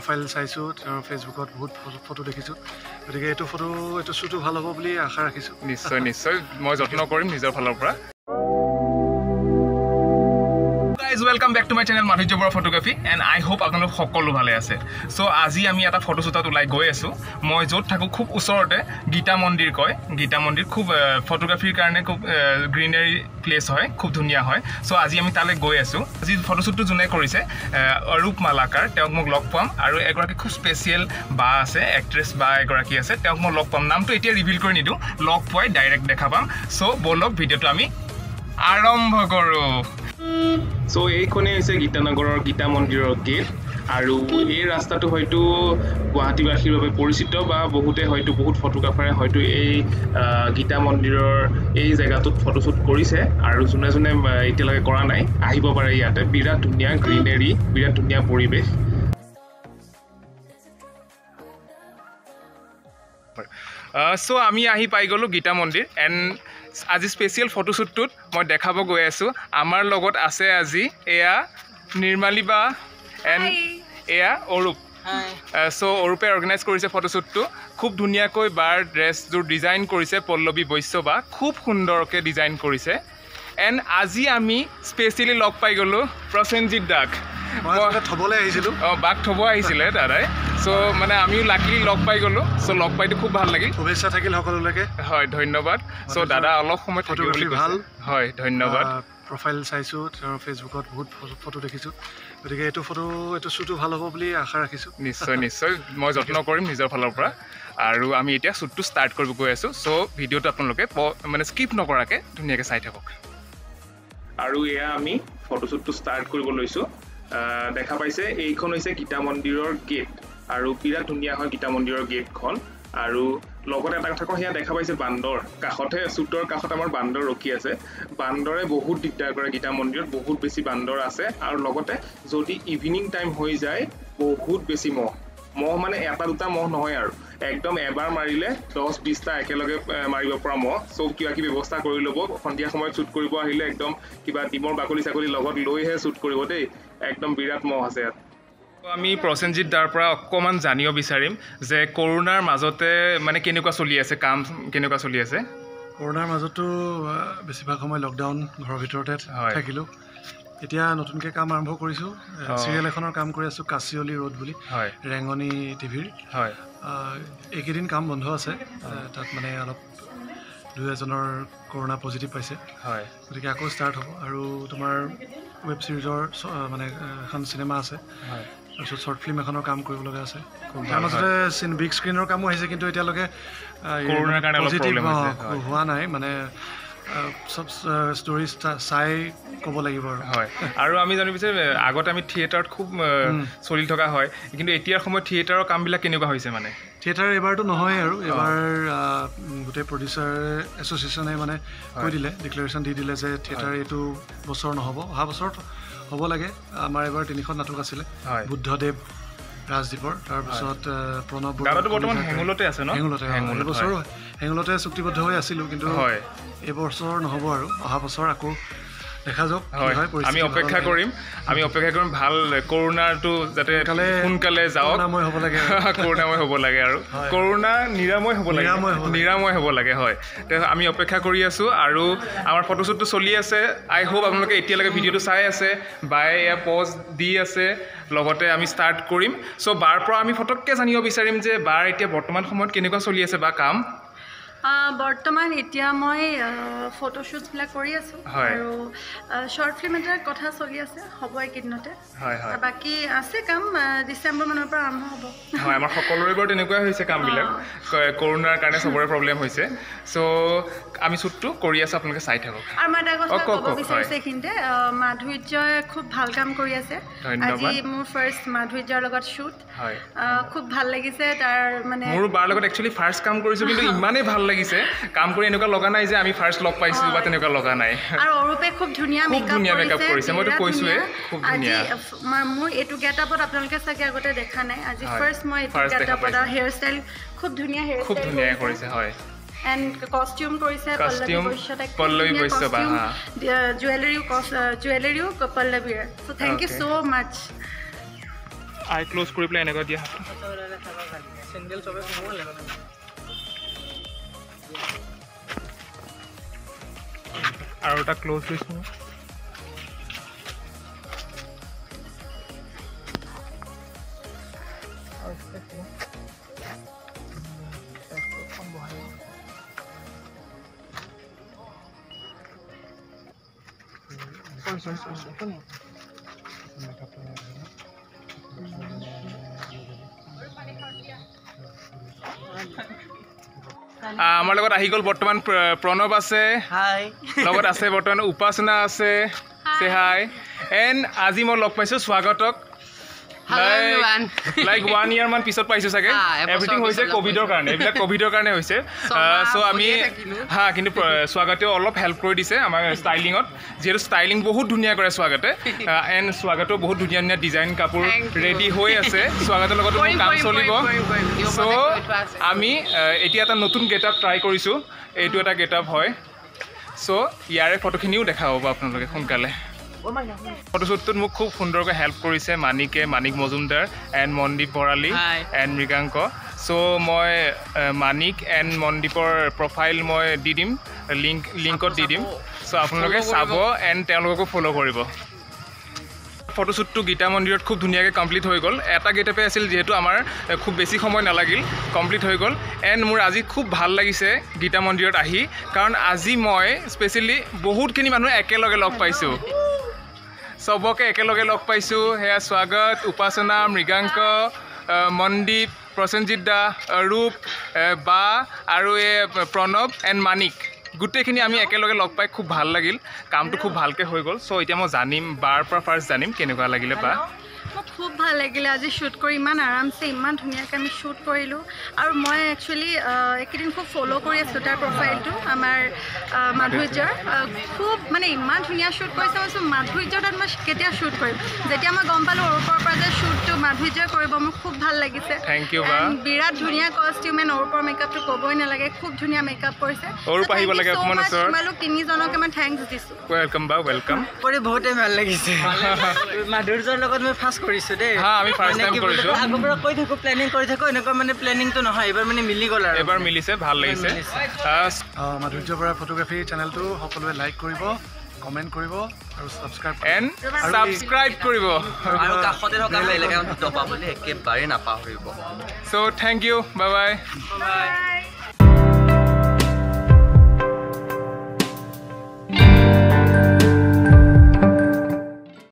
Profile চাইছোঁ, তেওঁৰ ফেচবুকত বহুত ফটো দেখিছোঁ, গতিকে এইটো শ্বুটো ভাল হ'ব বুলি আশা ৰাখিছোঁ। নিশ্চয় নিশ্চয় মই যত্ন কৰিম নিজৰ ফালৰ পৰা। Welcome back to my channel Madhurya Bora Photography and I hope আপোনালোক সকলো ভালে আছে। সো আজি আমি এটা ফটো শ্বুটত ওলাই গৈ আছো। মই য'ত থাকো খুব ওচৰতে গীতা মন্দিৰ কয়। গীতা মন্দিৰ খুব ফটোগ্ৰাফিৰ কাৰণে খুব গ্ৰীনাৰী প্লেস হয়, খুব ধুনীয়া হয়। সো আজি আমি তালৈ গৈ আছো। আজি ফটো শ্বুটটো যোনে কৰিছে অৰূপ মালাকাৰ, তেওঁক মোক লগ পাম আৰু এগৰাকী খুব স্পেচিয়েল বা আছে, এক্ট্ৰেছ বা এগৰাকী আছে, তেওঁক মই লগ পাম। নামটো এতিয়া ৰিভিল কৰি নিদিওঁ, লগ পাই ডাইৰেক্ট দেখা পাম। সো বলক ভিডিঅ'টো আমি আৰম্ভ কৰোঁ। সো এইখনেই হৈছে গীতানগৰৰ গীতা মন্দিৰৰ গেট আৰু এই ৰাস্তাটো হয়তো গুৱাহাটীবাসীৰ বাবে পৰিচিত বা বহুতে হয়তো বহুত ফটোগ্ৰাফাৰে হয়তো এই গীতা মন্দিৰৰ এই জেগাটোত ফটোশ্বুট কৰিছে আৰু যোনে যোনে এতিয়ালৈকে কৰা নাই আহিব পাৰে। ইয়াতে বিৰাট ধুনীয়া গ্ৰীনাৰী, বিৰাট ধুনীয়া পৰিৱেশ। সো আমি আহি পাই গ'লোঁ গীতা মন্দিৰ এণ্ড আজি স্পেচিয়েল ফটোশ্বুটটোত মই দেখাব গৈ আছোঁ। আমাৰ লগত আছে আজি এয়া নিৰ্মালী বা এণ্ড এয়া অৰূপ। সো অৰূপে অৰ্গেনাইজ কৰিছে ফটোশ্বুটটো। খুব ধুনীয়াকৈ বাৰ ড্ৰেছযোৰ ডিজাইন কৰিছে পল্লৱী বৈশ্য বা, খুব সুন্দৰকৈ ডিজাইন কৰিছে। এণ্ড আজি আমি স্পেচিয়েলি লগ পাই গ'লোঁ প্ৰসেনজিৎ দাক। থ'বলৈ আহিছিলোঁ, বাক থ'ব আহিছিলে দাদাই। সো মানে আমিও লাকিলি লগ পাই গ'লোঁ। সো লগ পাইতো খুব ভাল লাগিল। শুভেচ্ছা থাকিল সকলোলৈকে। হয়, ধন্যবাদ। সো দাদা অলপ সময় ফটোগ্ৰাফী ভাল। হয়, ধন্যবাদ। প্ৰফাইল চাইছোঁ, তেওঁৰ ফেচবুকত বহুত ফটো দেখিছোঁ, গতিকে এইটো শ্বুটো ভাল হ'ব বুলি আশা ৰাখিছোঁ। নিশ্চয় নিশ্চয় মই যত্ন কৰিম নিজৰ ফালৰ পৰা। আৰু আমি এতিয়া শ্বুটটো ষ্টাৰ্ট কৰিব গৈ আছোঁ। সো ভিডিঅ'টো আপোনালোকে মানে স্কিপ নকৰাকৈ ধুনীয়াকৈ চাই থাকক। আৰু এয়া আমি ফটোশ্বুটটো ষ্টাৰ্ট কৰিব লৈছোঁ। দেখা পাইছে এইখন হৈছে গীতা মন্দিৰৰ গেট আৰু বিৰাট ধুনীয়া হয় গীতা মন্দিৰৰ গেটখন। আৰু লগতে এটা কথা কওঁ, সেয়া দেখা পাইছে বান্দৰ কাষতে, শ্বুটৰ কাষত আমাৰ বান্দৰ ৰখি আছে। বান্দৰে বহুত দিগদাৰ কৰে গীতা মন্দিৰত, বহুত বেছি বান্দৰ আছে। আৰু লগতে যদি ইভিনিং টাইম হৈ যায় বহুত বেছি মহ মানে এটা দুটা মহ নহয় আৰু একদম এবাৰ মাৰিলে 10-20টা একেলগে মাৰিব পৰা মহ। চব কিবা কিবি ব্যৱস্থা কৰি ল'ব। সন্ধিয়া সময়ত শ্বুট কৰিব আহিলে একদম কিবা ডিমৰ বাকলি চাকলি লগত লৈহে শ্বুট কৰিব দেই। একদম বিৰাট মহ আছে ইয়াত। আমি প্ৰসেনজিৎ দাৰ পৰা অকণমান জানিব বিচাৰিম যে কৰোণাৰ মাজতে মানে কেনেকুৱা চলি আছে, কাম কেনেকুৱা চলি আছে। কৰোণাৰ মাজতো বেছিভাগ সময় লকডাউন, ঘৰৰ ভিতৰতে থাকিলোঁ। এতিয়া নতুনকৈ কাম আৰম্ভ কৰিছোঁ। চিৰিয়েল এখনৰ কাম কৰি আছোঁ, কাচিয়লি ৰোড বুলি, ৰেঙনি টিভিৰ। হয়, এইকেইদিন কাম বন্ধ আছে। তাত মানে অলপ 2-এজনৰ কৰোণা পজিটিভ পাইছে। হয়, গতিকে আকৌ ষ্টাৰ্ট হ'ব। আৰু তোমাৰ ৱেব ছিৰিজৰ মানে এখন চিনেমা আছে, তাৰপিছত শ্বৰ্ট ফিল্ম এখনৰ কাম কৰিব লগা আছে। তাৰ মাজতে বিগ স্ক্ৰীণৰ কামো আহিছে, কিন্তু এতিয়ালৈকে পজিটিভ হোৱা নাই। মানে চব ষ্টৰি চাই ক'ব লাগিব আৰু। হয়, আৰু আমি জানিব বিচাৰিম আগতে আমি থিয়েটাৰত খুব চলি থকা হয়, কিন্তু এতিয়াৰ সময়ত থিয়েটাৰৰ কামবিলাক কেনেকুৱা হৈছে। মানে থিয়েটাৰ এইবাৰতো নহয় আৰু এইবাৰ গোটেই প্ৰডিউচাৰ এছ'চিয়েশ্যনে মানে কৈ দিলে, ডিক্লেৰেশ্যন দি দিলে যে থিয়েটাৰ এইটো বছৰ নহ'ব, অহা বছৰত হ'ব লাগে। আমাৰ এবাৰ 3খন নাটক আছিলে, বুদ্ধদেৱ ৰাজদ্বীপৰ, তাৰপিছত প্ৰণৱ বৰ্তমান হেঙুলতে আছে ন? এইবছৰো হেঙুলতে চুক্তিবদ্ধ হৈ আছিলোঁ, কিন্তু এইবছৰ নহ'ব আৰু অহা বছৰ আকৌ দেখা যাওক। আমি অপেক্ষা কৰিম ভাল কৰোণাটো যাতে সোনকালে যাওক, কৰোণাময় হ'ব লাগে আৰু কৰোণা নিৰাময় হ'ব লাগে। হয়, আমি অপেক্ষা কৰি আছোঁ। আৰু আমাৰ ফটোশ্বুটটো চলি আছে। আই হোপ আপোনালোকে এতিয়ালৈকে ভিডিঅ'টো চাই আছে, বাই এয়া পজ দি আছে। লগতে আমি ষ্টাৰ্ট কৰিম। চ' বাৰ পৰা আমি ফটককৈ জানিব বিচাৰিম যে বাৰ এতিয়া বৰ্তমান সময়ত কেনেকুৱা চলি আছে বা কাম। বৰ্তমান এতিয়া মই ফটোশ্বুটবিলাক কৰি আছোঁ আৰু শ্বৰ্ট ফিল্ম এটাৰ কথা চলি আছে, হ'ব এইকেইদিনতে। বাকী আছে কাম, ডিচেম্বৰ মানৰ পৰা আৰম্ভ হ'ব। হয়, আমাৰ সকলোৰে বাৰু তেনেকুৱাই হৈছে কামবিলাক, কৰোণাৰ কাৰণে চবৰে প্ৰব্লেম হৈছে। চ' আমি শ্বুটটো কৰি আছোঁ, আপোনালোকে চাই থাকক। আৰু মই এটা কথা ক'ব বিচাৰিছোঁ এইখিনিতে, মাধুৰ্যই খুব ভাল কাম কৰি আছে। আজি মোৰ ফাৰ্ষ্ট মাধুৰ্যৰ লগত শ্বুট, খুব ভাল লাগিছে। তাৰ মানে মোৰ বাৰ লগত একচুৱেলি ফাৰ্ষ্ট কাম কৰিছোঁ, কিন্তু ইমানেই ভাল লাগিছে কাম কৰি, এনেকুৱা লগা নাই যে আমি ফাৰ্ষ্ট লগ পাইছোঁ বা তেনেকুৱা লগা নাই। আৰু অৰূপে খুব ধুনীয়া মেকআপ কৰিছে, মইতো কৈছোঁৱে খুব ধুনীয়া। মোৰ এইটো গেটআপত আপোনালোকে চাগে আগতে দেখা নাই, আজি ফাৰ্ষ্ট মই এইটো গেটআপত। আৰু হেয়াৰ ষ্টাইল খুব ধুনীয়া, খুব ধুনীয়া কৰিছে। হয়, এণ্ড কষ্টিউম কৰিছে পল্লৱী বৈশ্য বা, জুৱেলাৰীও পল্লৱীৰ। So' thank you so' much. I close কৰি পেলাই এনেকুৱা দিয়া আৰু এটা ক্লোজ লৈছোঁ আমাৰ লগত আহি গ'ল বৰ্তমান প্ৰণৱ আছে লগত আছে বৰ্তমান উপাসনা আছে সে হাই এণ্ড আজি মই লগ পাইছোঁ স্বাগতক লাইক 1 year মান পিছত পাইছোঁ চাগে এভৰিথিং হৈছে কোভিডৰ কাৰণে এইবিলাক কোভিডৰ কাৰণে হৈছে চ' আমি কিন্তু স্বাগতেও অলপ হেল্প কৰি দিছে আমাৰ ষ্টাইলিঙত যিহেতু ষ্টাইলিং বহুত ধুনীয়া কৰে স্বাগতে এণ্ড স্বাগতেও বহুত ধুনীয়া ধুনীয়া ডিজাইন কাপোৰ ৰেডি হৈ আছে স্বাগতৰ লগতো কাম চলিব চ' আমি এতিয়া এটা নতুন গেটআপ ট্ৰাই কৰিছোঁ এইটো এটা গেটআপ হয় চ' ইয়াৰে ফটোখিনিও দেখা হ'ব আপোনালোকে সোনকালে ফটোশ্বুটটোত মোক খুব সুন্দৰকৈ হেল্প কৰিছে মানিক মজুমদাৰ এণ্ড মনদীপ ভৰালী এণ্ড মৃগাংক চ' মই মানিক এণ্ড মনদীপৰ প্ৰফাইল মই দি দিম লিংকত দি দিম চ' আপোনালোকে চাব এণ্ড তেওঁলোককো ফ'ল' কৰিব ফটোশ্বুটটো গীতা মন্দিৰত খুব ধুনীয়াকৈ কমপ্লিট হৈ গ'ল এটা গেটআপে আছিল যিহেতু আমাৰ খুব বেছি সময় নালাগিল কমপ্লিট হৈ গ'ল এণ্ড মোৰ আজি খুব ভাল লাগিছে গীতা মন্দিৰত আহি কাৰণ আজি মই স্পেচিয়েলি বহুতখিনি মানুহ একেলগে লগ পাইছোঁ চবকে একেলগে লগ পাইছোঁ সেয়া স্বাগত উপাসনা মৃগাংক মনদীপ প্ৰসেনজিৎ দা ৰূপ বা আৰু এই প্ৰণৱ এণ্ড মানিক গোটেইখিনি আমি একেলগে লগ পাই খুব ভাল লাগিল কামটো খুব ভালকৈ হৈ গ'ল চ' এতিয়া মই জানিম বাৰ পৰা ফাৰ্ষ্ট জানিম কেনেকুৱা লাগিলে বা মোক খুব ভাল লাগিলে আজি শ্বুট কৰি ইমান আৰামছে ইমান ধুনীয়াকৈ আমি শ্বুট কৰিলোঁ আৰু মই একচুৱেলি এইকেইদিন খুব ফ'ল' কৰি আছোঁ তাৰ প্ৰফাইলটো আমাৰ মাধুৰ্যৰ খুব মানে ইমান ধুনীয়া শ্বুট কৰিছে মই কৈছোঁ মাধুৰ্যৰ তাত মই কেতিয়া শ্বুট কৰিম যেতিয়া মই গম পালোঁ অৰুপৰ পৰা যে শ্বুটটো মাধুৰ্যই কৰিব মোৰ খুব ভাল লাগিছে থেংক ইউ বা বিৰাট ধুনীয়া কষ্টিউম এণ্ড অৰুপৰ মেকআপটো ক'বই নালাগে খুব ধুনীয়া মেকআপ কৰিছে তোমালোক তিনিজনকে মই থেংকছ দিছোঁ ৱেলকাম বা ৱেলকাম কৰি বহুতেই ভাল লাগিছে মাধুৰ্যৰ লগত মই ফাৰ্ষ্ট কৰিছোঁ দেই আমি ফাৰ্ষ্ট টাইম কৰিছোঁ আগৰ পৰা কৈ থাকোঁ প্লেনিং কৰি থাকোঁ এনেকুৱা মানে প্লেনিংটো নহয় এইবাৰ মানে মিলি গ'ল আৰু এবাৰ মিলিছে ভাল লাগিছে মাধুৰ্য বৰা ফটোগ্ৰাফী চেনেলটো সকলোৱে লাইক কৰিব কমেণ্ট কৰিব আৰু ছাবস্ক্ৰাইব কৰিব আৰু কাষতে থকা বেল আইকনটো দবাবলৈ একেবাৰে নাপাহৰিব চ' thank U bye bye bye